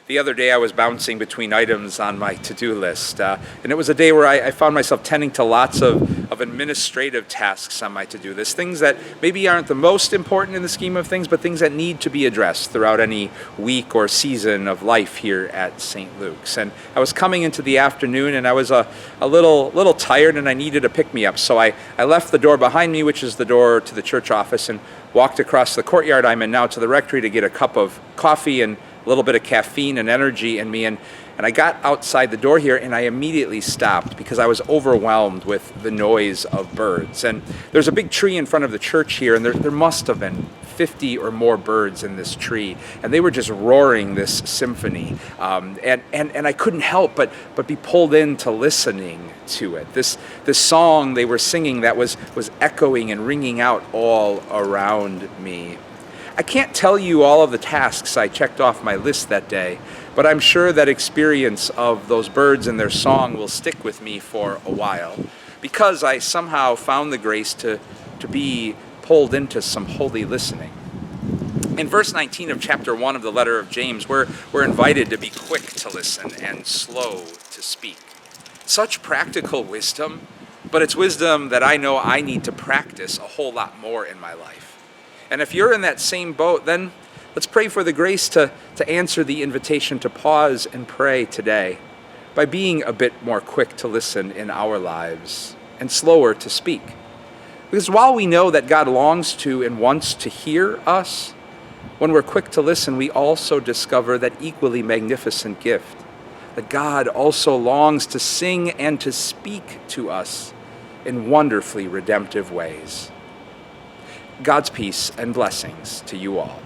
The other day I was bouncing between items on my to-do list, and it was a day where I found myself tending to lots of administrative tasks on my to-do list, things that maybe aren't the most important in the scheme of things, but things that need to be addressed throughout any week or season of life here at St. Luke's. And I was coming into the afternoon, and I was a little tired, and I needed a pick-me-up, so I left the door behind me, which is the door to the church office, and walked across the courtyard I'm in now to the rectory to get a cup of coffee and a little bit of caffeine and energy in me, and I got outside the door here, and I immediately stopped because I was overwhelmed with the noise of birds. And there's a big tree in front of the church here, and there must have been 50 or more birds in this tree, and they were just roaring this symphony, and I couldn't help but be pulled into listening to it. This song they were singing that was echoing and ringing out all around me. I can't tell you all of the tasks I checked off my list that day, but I'm sure that experience of those birds and their song will stick with me for a while, because I somehow found the grace to be pulled into some holy listening. In verse 19 of chapter 1 of the letter of James, we're invited to be quick to listen and slow to speak. Such practical wisdom, but it's wisdom that I know I need to practice a whole lot more in my life. And if you're in that same boat, then let's pray for the grace to answer the invitation to pause and pray today by being a bit more quick to listen in our lives and slower to speak. Because while we know that God longs to and wants to hear us, when we're quick to listen, we also discover that equally magnificent gift, that God also longs to sing and to speak to us in wonderfully redemptive ways. God's peace and blessings to you all.